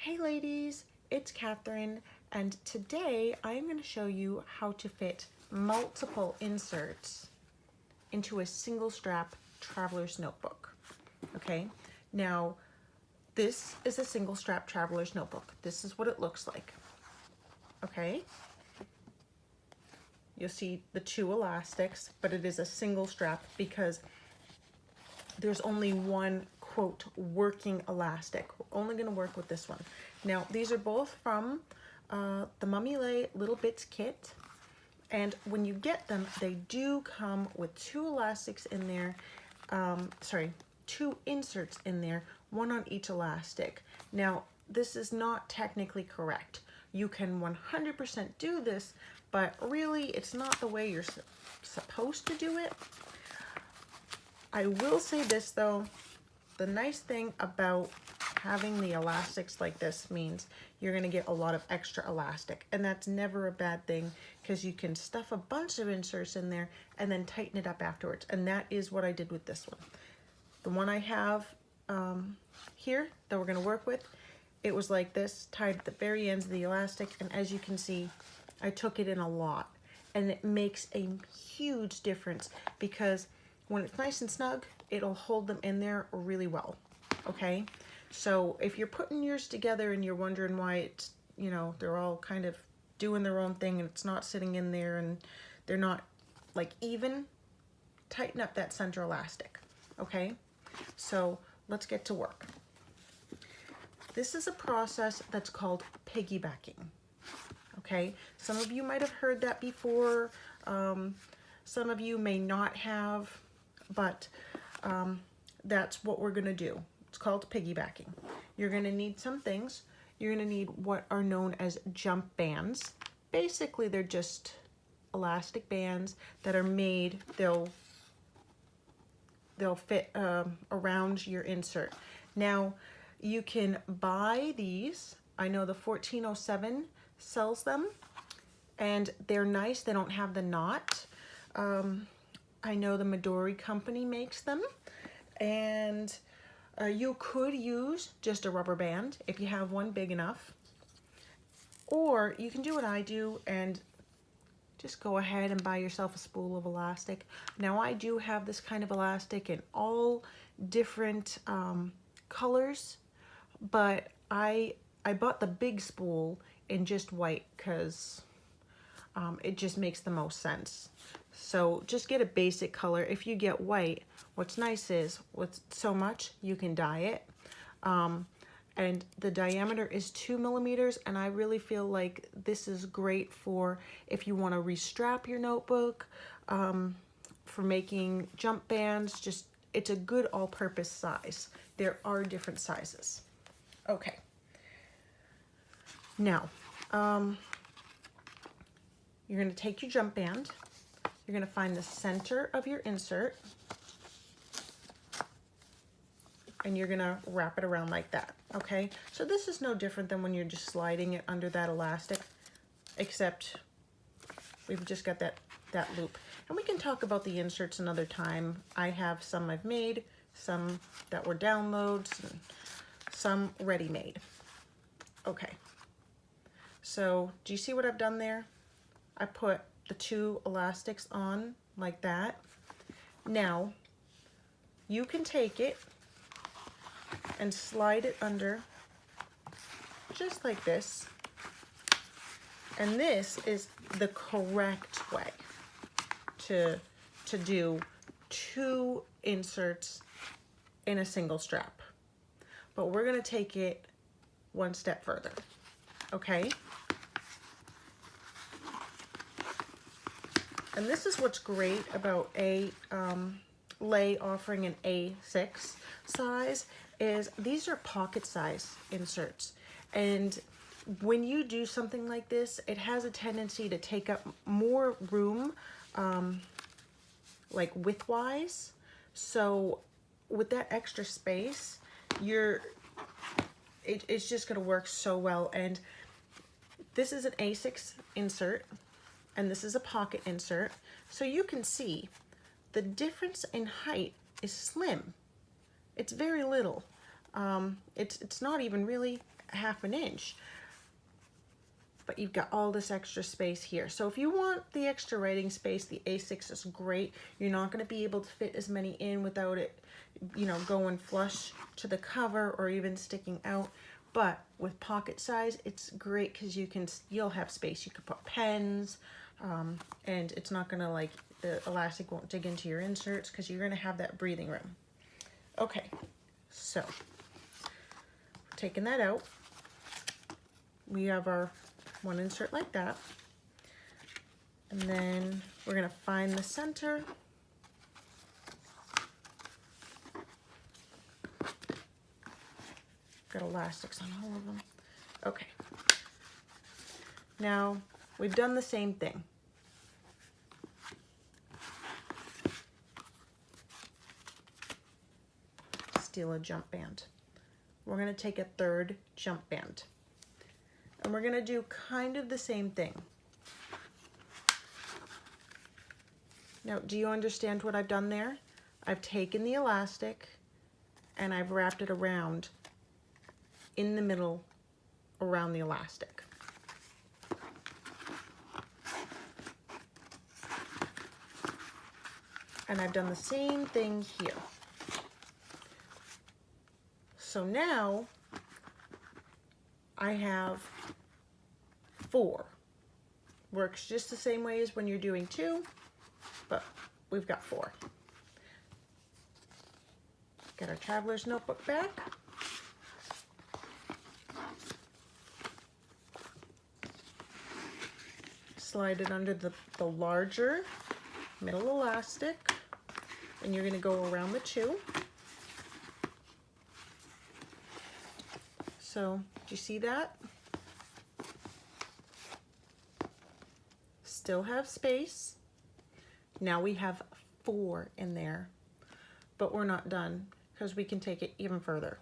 Hey ladies, it's Catherine, and today I am going to show you how to fit multiple inserts into a single strap traveler's notebook. Okay, now this is a single strap traveler's notebook. This is what it looks like. Okay, you'll see the two elastics, but it is a single strap because there's only one quote working elastic. We're only going to work with this one. Now these are both from the Mummy Lay Little Bits kit, and when you get them they do come with two elastics in there, two inserts in there, one on each elastic. Now this is not technically correct. You can 100% do this, but really it's not the way you're supposed to do it. I will say this though, the nice thing about having the elastics like this means you're going to get a lot of extra elastic, and that's never a bad thing because you can stuff a bunch of inserts in there and then tighten it up afterwards, and that is what I did with this one. The one I have here that we're going to work with, it was like this, tied at the very ends of the elastic, and as you can see I took it in a lot, and it makes a huge difference because when it's nice and snug, it'll hold them in there really well, okay? So if you're putting yours together and you're wondering why it's, you know, they're all kind of doing their own thing and it's not sitting in there and they're not like even, tighten up that center elastic, okay? So let's get to work. This is a process that's called piggybacking, okay? Some of you might have heard that before. Some of you may not have, but that's what we're gonna do. It's called piggybacking. You're gonna need some things. You're gonna need what are known as jump bands. Basically, they're just elastic bands that are made, they'll fit around your insert. Now, you can buy these. I know the 1407 sells them, and they're nice. They don't have the knot. I know the Midori company makes them, and you could use just a rubber band if you have one big enough, or you can do what I do and just go ahead and buy yourself a spool of elastic. Now I do have this kind of elastic in all different colors, but I bought the big spool in just white because it just makes the most sense. So just get a basic color. If you get white, what's nice is with so much you can dye it, and the diameter is 2 millimeters, and I really feel like this is great for if you want to restrap your notebook, for making jump bands. Just, it's a good all-purpose size. There are different sizes. Okay, now you're going to take your jump band. You're going to find the center of your insert, and you're going to wrap it around like that, okay? So this is no different than when you're just sliding it under that elastic, except we've just got that loop. And we can talk about the inserts another time. I have some I've made, some that were downloads, and some ready-made. Okay, so do you see what I've done there? I put the two elastics on like that. Now you can take it and slide it under just like this, and this is the correct way to do two inserts in a single strap, but we're going to take it one step further, okay? And this is what's great about Lay offering an A6 size, is these are pocket size inserts. And when you do something like this, it has a tendency to take up more room, like width-wise. So with that extra space, it's just gonna work so well. And this is an A6 insert, and this is a pocket insert. So you can see the difference in height is slim. It's very little. It's not even really 1/2 inch. But you've got all this extra space here. So if you want the extra writing space, the A6 is great. You're not going to be able to fit as many in without it, you know, going flush to the cover or even sticking out. But with pocket size, it's great because you'll have space. You could put pens, and it's not going to, like, the elastic won't dig into your inserts because you're going to have that breathing room. Okay, so taking that out, we have our one insert like that, and then we're going to find the center, got elastics on all of them. Okay, now we've done the same thing. Steal a jump band. We're going to take a 3rd jump band. And we're going to do kind of the same thing. Now, do you understand what I've done there? I've taken the elastic and I've wrapped it around in the middle around the elastic. And I've done the same thing here. So now I have 4. Works just the same way as when you're doing 2, but we've got 4. Get our traveler's notebook back. Slide it under the larger middle elastic, and you're going to go around the 2. So, do you see that? Still have space. Now we have 4 in there, but we're not done because we can take it even further.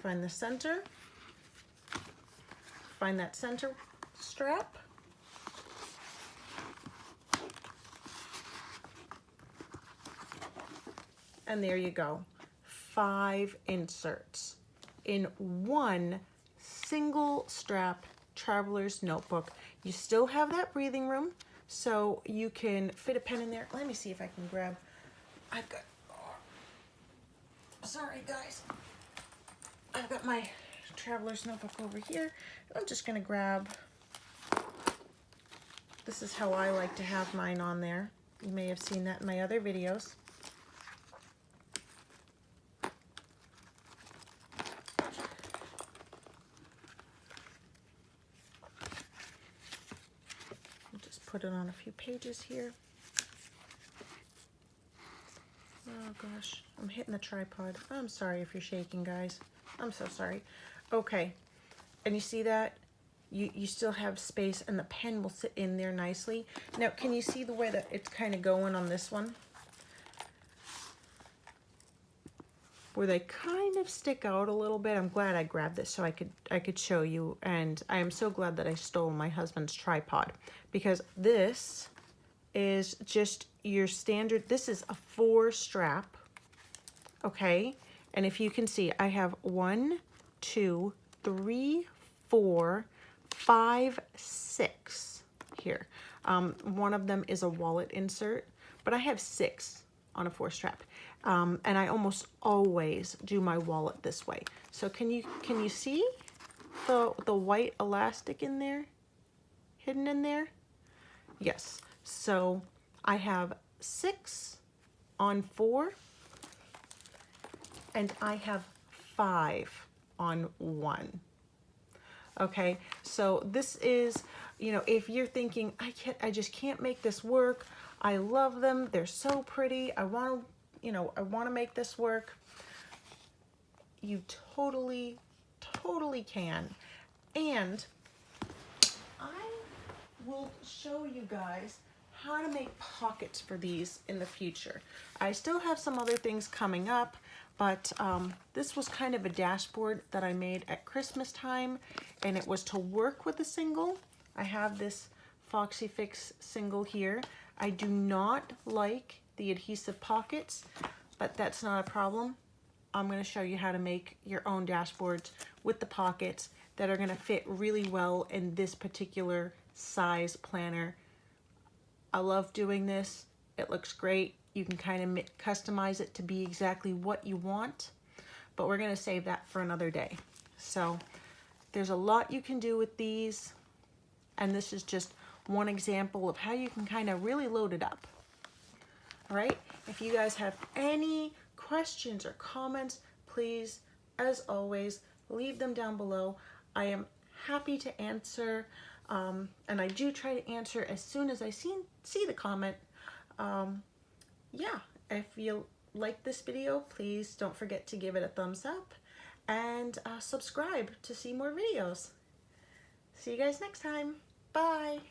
Find the center, find that center strap, and there you go. 5 inserts in one single strap traveler's notebook. You still have that breathing room, so you can fit a pen in there. Let me see if I can grab, sorry guys, I've got my traveler's notebook over here. I'm just gonna grab, this is how I like to have mine on there. You may have seen that in my other videos. Put it on a few pages here. Oh gosh, I'm hitting the tripod. I'm sorry if you're shaking, guys. I'm so sorry. Okay, and you see that? You still have space and the pen will sit in there nicely. Now, can you see the way that it's kind of going on this one? Where they kind of stick out a little bit. I'm glad I grabbed this so I could show you, and I am so glad that I stole my husband's tripod, because this is just your standard. This is a 4 strap, okay? And if you can see, I have 1, 2, 3, 4, 5, 6 here. One of them is a wallet insert, but I have 6 on a 4 strap. And I almost always do my wallet this way. So can you see the white elastic in there, hidden in there? Yes. So I have 6 on 4, and I have 5 on 1. Okay, so this is, you know, if you're thinking, I just can't make this work. I love them. They're so pretty. I want to make this work. You totally can. And I will show you guys how to make pockets for these in the future. I still have some other things coming up, but this was kind of a dashboard that I made at Christmas time, and it was to work with a single. I have this Foxy Fix single here. I do not like the adhesive pockets, but that's not a problem. I'm going to show you how to make your own dashboards with the pockets that are going to fit really well in this particular size planner. I love doing this. It looks great. You can kind of customize it to be exactly what you want, but we're going to save that for another day. So there's a lot you can do with these, and this is just one example of how you can kind of really load it up. All right, if you guys have any questions or comments, please, as always, leave them down below. I am happy to answer, and I do try to answer as soon as I see the comment. Yeah, if you like this video, please don't forget to give it a thumbs up and subscribe to see more videos. See you guys next time. Bye.